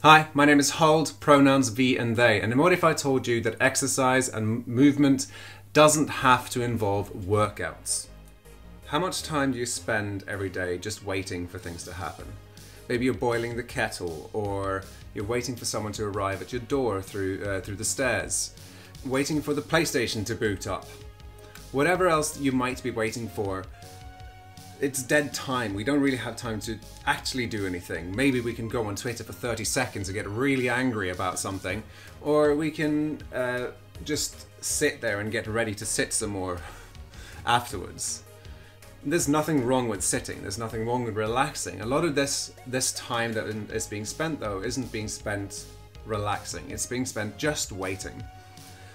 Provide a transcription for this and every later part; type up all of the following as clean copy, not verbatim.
Hi, my name is Huld, pronouns V and they, and what if I told you that exercise and movement doesn't have to involve workouts? How much time do you spend every day just waiting for things to happen? Maybe you're boiling the kettle, or you're waiting for someone to arrive at your door through the stairs, waiting for the PlayStation to boot up. Whatever else you might be waiting for, it's dead time. We don't really have time to actually do anything. Maybe we can go on Twitter for 30 seconds and get really angry about something, or we can just sit there and get ready to sit some more afterwards. There's nothing wrong with sitting, there's nothing wrong with relaxing. A lot of this time that is being spent though isn't being spent relaxing, it's being spent just waiting.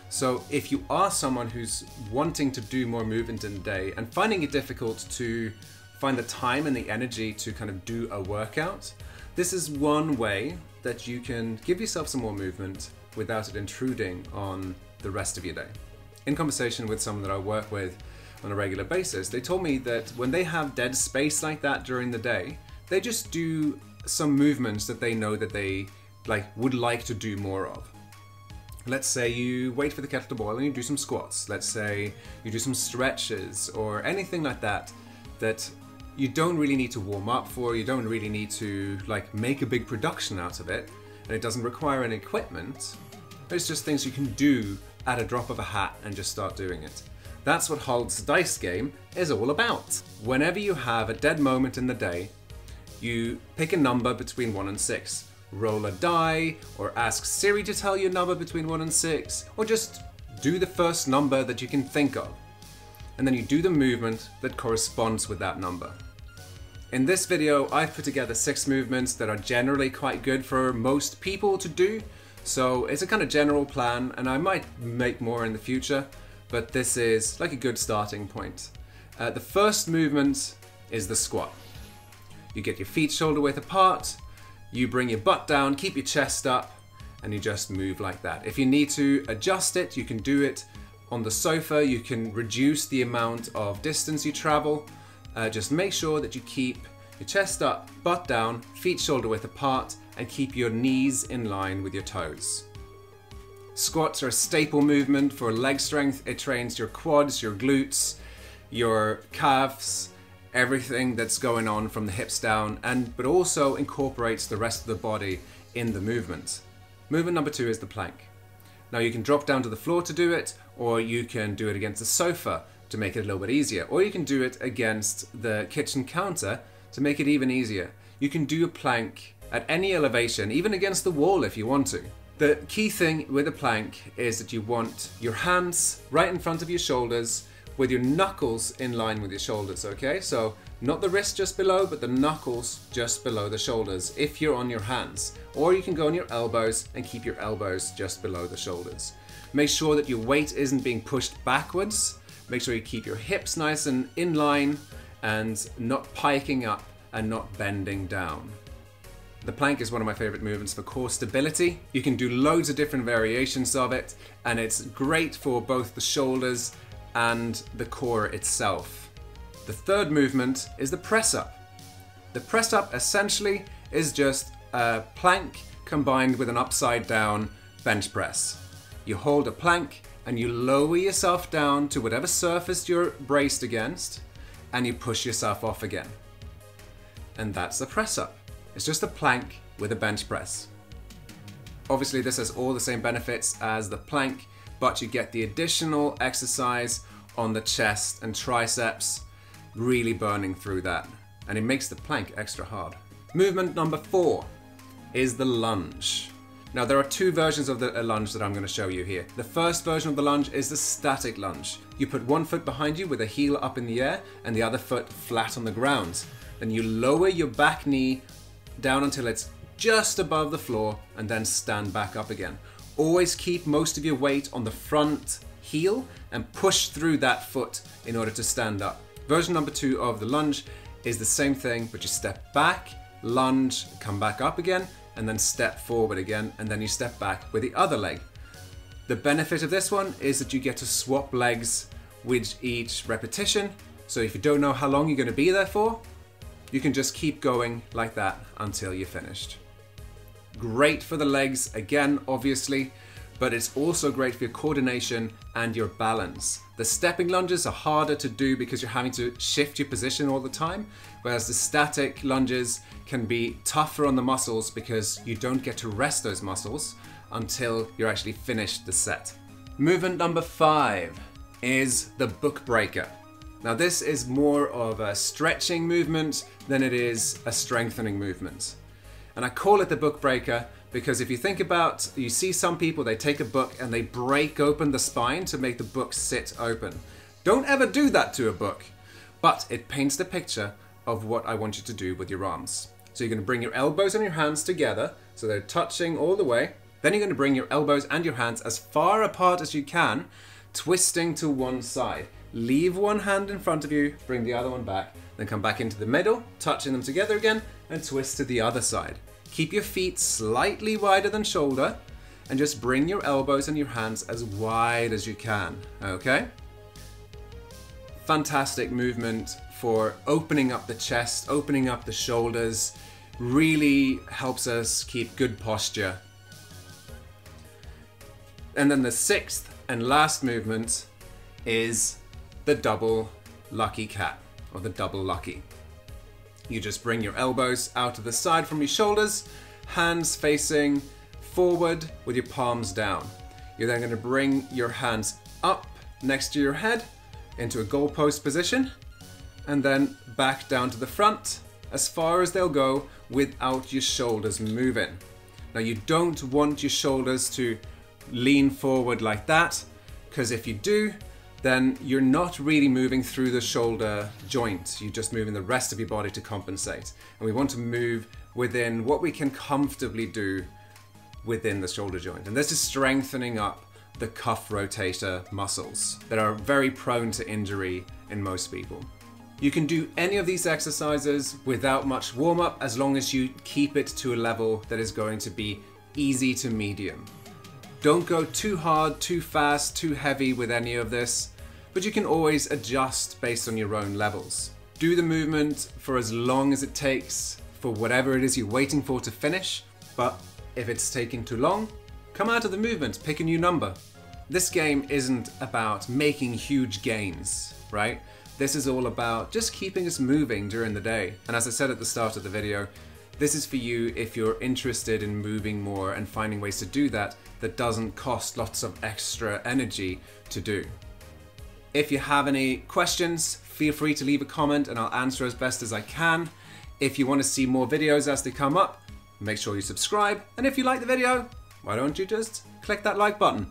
So if you are someone who's wanting to do more movement in the day and finding it difficult to find the time and the energy to kind of do a workout, this is one way that you can give yourself some more movement without it intruding on the rest of your day. In conversation with someone that I work with on a regular basis, they told me that when they have dead space like that during the day, they just do some movements that they know that they would like to do more of. Let's say you wait for the kettle to boil and you do some squats. Let's say you do some stretches or anything like that that you don't really need to warm up for, you don't really need to make a big production out of it, and it doesn't require any equipment. It's just things you can do at a drop of a hat and just start doing it. That's what Huld's dice game is all about. Whenever you have a dead moment in the day, you pick a number between 1 and 6. Roll a die, or ask Siri to tell you a number between 1 and 6, or just do the first number that you can think of. And then you do the movement that corresponds with that number. In this video, I've put together 6 movements that are generally quite good for most people to do. So it's a kind of general plan, and I might make more in the future, but this is like a good starting point. The first movement is the squat. You get your feet shoulder width apart, you bring your butt down, keep your chest up, and you just move like that. If you need to adjust it, you can do it on the sofa. You can reduce the amount of distance you travel. Just make sure that you keep your chest up, butt down, feet shoulder width apart, and keep your knees in line with your toes. Squats are a staple movement for leg strength. It trains your quads, your glutes, your calves, everything that's going on from the hips down, but also incorporates the rest of the body in the movement. Movement number 2 is the plank. Now you can drop down to the floor to do it, or you can do it against the sofa to make it a little bit easier, or you can do it against the kitchen counter to make it even easier. You can do a plank at any elevation, even against the wall if you want to. The key thing with a plank is that you want your hands right in front of your shoulders, with your knuckles in line with your shoulders, okay? So not the wrist just below, but the knuckles just below the shoulders if you're on your hands. Or you can go on your elbows and keep your elbows just below the shoulders. Make sure that your weight isn't being pushed backwards. Make sure you keep your hips nice and in line and not piking up and not bending down. The plank is one of my favorite movements for core stability. You can do loads of different variations of it, and it's great for both the shoulders and the core itself. The third movement is the press up. The press up essentially is just a plank combined with an upside down bench press. You hold a plank and you lower yourself down to whatever surface you're braced against, and you push yourself off again. And that's the press up. It's just a plank with a bench press. Obviously this has all the same benefits as the plank, but you get the additional exercise on the chest and triceps, really burning through that. And it makes the plank extra hard. Movement number 4 is the lunge. Now there are 2 versions of the lunge that I'm going to show you here. The first version of the lunge is the static lunge. You put one foot behind you with a heel up in the air and the other foot flat on the ground. Then you lower your back knee down until it's just above the floor and then stand back up again. Always keep most of your weight on the front heel and push through that foot in order to stand up. Version number 2 of the lunge is the same thing, but you step back, lunge, come back up again, and then step forward again, and then you step back with the other leg. The benefit of this one is that you get to swap legs with each repetition, so if you don't know how long you're going to be there for, you can just keep going like that until you're finished. Great for the legs, again, obviously, but it's also great for your coordination and your balance. The stepping lunges are harder to do because you're having to shift your position all the time, whereas the static lunges can be tougher on the muscles because you don't get to rest those muscles until you're actually finished the set. Movement number 5 is the book breaker. Now this is more of a stretching movement than it is a strengthening movement. And I call it the book breaker because if you think about, you see some people, they take a book and they break open the spine to make the book sit open. Don't ever do that to a book, but it paints the picture of what I want you to do with your arms. So you're going to bring your elbows and your hands together so they're touching all the way. Then you're going to bring your elbows and your hands as far apart as you can, twisting to one side. Leave one hand in front of you, bring the other one back, then come back into the middle, touching them together again, and twist to the other side. Keep your feet slightly wider than shoulder, and just bring your elbows and your hands as wide as you can, okay? Fantastic movement for opening up the chest, opening up the shoulders, really helps us keep good posture. And then the 6th and last movement is the double lucky cat, or the double lucky. You just bring your elbows out to the side from your shoulders, hands facing forward with your palms down. You're then going to bring your hands up next to your head into a goalpost position, and then back down to the front as far as they'll go without your shoulders moving. Now you don't want your shoulders to lean forward like that, because if you do, then you're not really moving through the shoulder joint. You're just moving the rest of your body to compensate. And we want to move within what we can comfortably do within the shoulder joint. And this is strengthening up the cuff rotator muscles that are very prone to injury in most people. You can do any of these exercises without much warm-up as long as you keep it to a level that is going to be easy to medium. Don't go too hard, too fast, too heavy with any of this, but you can always adjust based on your own levels. Do the movement for as long as it takes for whatever it is you're waiting for to finish, but if it's taking too long, come out of the movement, pick a new number. This game isn't about making huge gains, right? This is all about just keeping us moving during the day. And as I said at the start of the video, this is for you if you're interested in moving more and finding ways to do that that doesn't cost lots of extra energy to do. If you have any questions, feel free to leave a comment and I'll answer as best as I can. If you want to see more videos as they come up, make sure you subscribe. And if you like the video, why don't you just click that like button?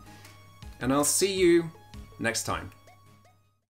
And I'll see you next time.